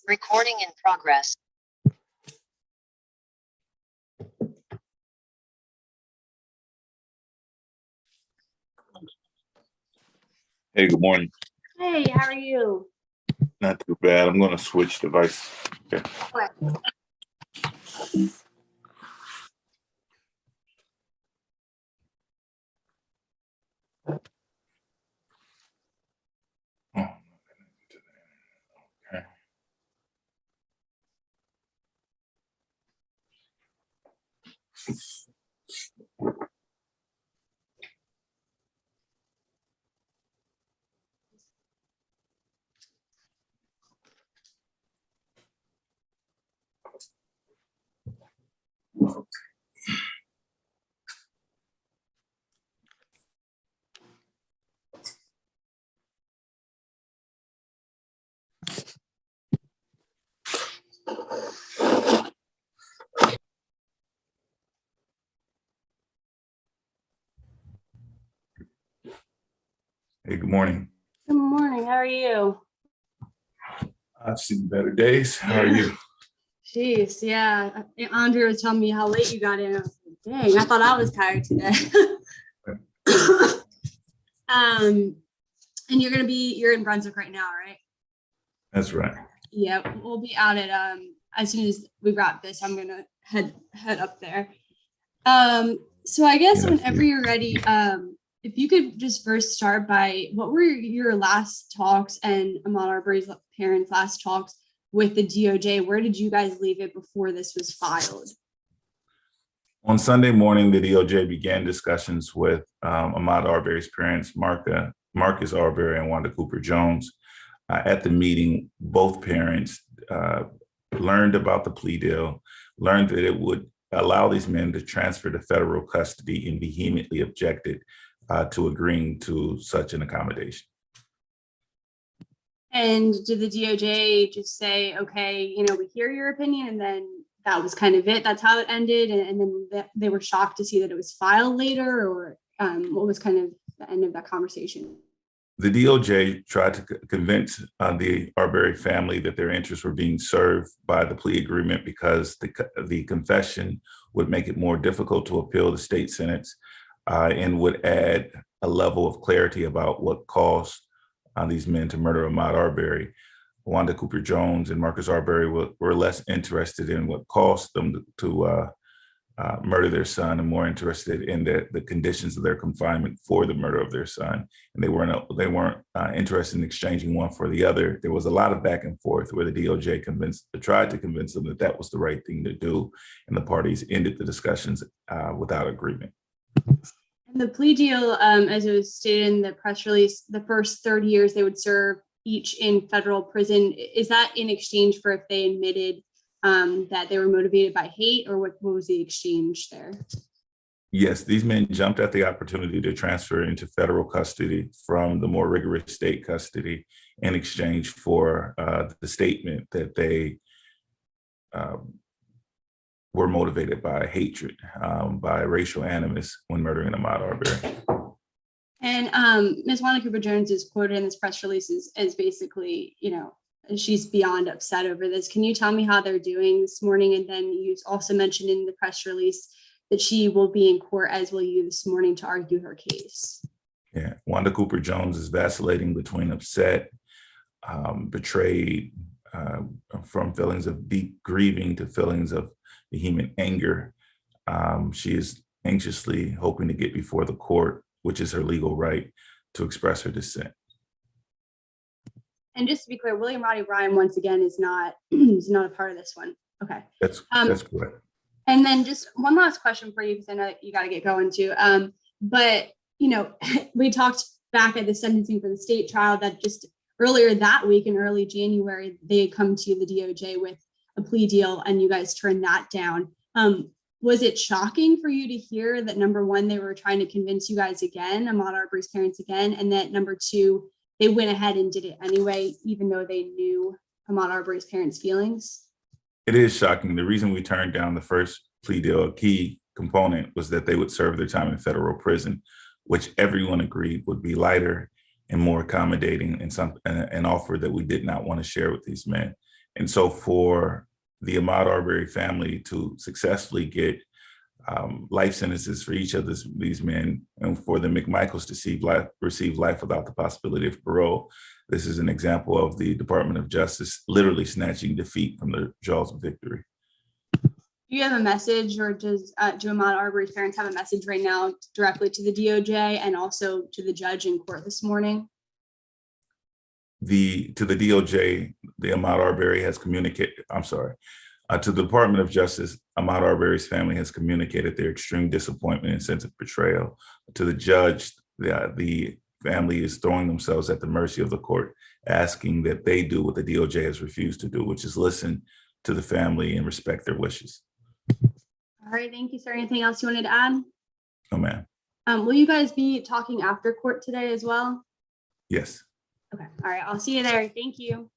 Recording in progress. Hey, good morning. Hey, how are you? Not too bad. I'm going to switch device. Okay. What? Oh, okay. Hey, good morning. Good morning. How are you? I've seen better days. How are you? Jeez, yeah. Andre was telling me how late you got in. I was like, dang, I thought I was tired today. And you're in Brunswick right now, right? That's right. Yeah, we'll be out at as soon as we wrap this, I'm gonna head up there. So I guess whenever you're ready, if you could just first start by what were your last talks and Ahmaud Arbery's parents' last talks with the DOJ? Where did you guys leave it before this was filed? On Sunday morning, the DOJ began discussions with Ahmaud Arbery's parents, Marcus Arbery and Wanda Cooper Jones. At the meeting, both parents learned about the plea deal, learned that it would allow these men to transfer to federal custody, and vehemently objected to agreeing to such an accommodation. And did the DOJ just say, okay, we hear your opinion, and then that was kind of it? That's how it ended, and then they were shocked to see that it was filed later, or what was kind of the end of that conversation? The DOJ tried to convince the Arbery family that their interests were being served by the plea agreement because the confession would make it more difficult to appeal the state sentence and would add a level of clarity about what caused these men to murder Ahmaud Arbery. Wanda Cooper Jones and Marcus Arbery were less interested in what caused them to murder their son, and more interested in the conditions of their confinement for the murder of their son. And they weren't interested in exchanging one for the other. There was a lot of back and forth where the DOJ tried to convince them that that was the right thing to do, and the parties ended the discussions without agreement. And the plea deal, as it was stated in the press release, the first 30 years they would serve each in federal prison. Is that in exchange for if they admitted that they were motivated by hate, or what was the exchange there? Yes, these men jumped at the opportunity to transfer into federal custody from the more rigorous state custody in exchange for the statement that they were motivated by hatred, by racial animus when murdering Ahmaud Arbery. And Ms. Wanda Cooper Jones is quoted in this press release as basically, she's beyond upset over this. Can you tell me how they're doing this morning? And then you also mentioned in the press release that she will be in court, as will you, this morning to argue her case. Yeah, Wanda Cooper Jones is vacillating between upset, betrayed, from feelings of deep grieving to feelings of vehement anger. She is anxiously hoping to get before the court, which is her legal right, to express her dissent. And just to be clear, William Roddy Ryan, once again, is not a part of this one. Okay. That's correct. And then just one last question for you, because I know that you got to get going too. But, we talked back at the sentencing for the state trial that just earlier that week in early January, they had come to the DOJ with a plea deal and you guys turned that down. Was it shocking for you to hear that, number one, they were trying to convince you guys again, Ahmaud Arbery's parents again, and that number two, they went ahead and did it anyway, even though they knew Ahmaud Arbery's parents' feelings? It is shocking. The reason we turned down the first plea deal, a key component, was that they would serve their time in federal prison, which everyone agreed would be lighter and more accommodating, and an offer that we did not want to share with these men. And so for the Ahmaud Arbery family to successfully get life sentences for each of these men, and for the McMichaels to receive life without the possibility of parole, this is an example of the Department of Justice literally snatching defeat from the jaws of victory. Do you have a message, or do Ahmaud Arbery's parents have a message right now directly to the DOJ and also to the judge in court this morning? To the DOJ, the Ahmaud Arbery has communicated, to the Department of Justice, Ahmaud Arbery's family has communicated their extreme disappointment and sense of betrayal. To the judge, the family is throwing themselves at the mercy of the court, asking that they do what the DOJ has refused to do, which is listen to the family and respect their wishes. All right, thank you, sir. Anything else you wanted to add? No, ma'am. Will you guys be talking after court today as well? Yes. Okay, all right, I'll see you there. Thank you.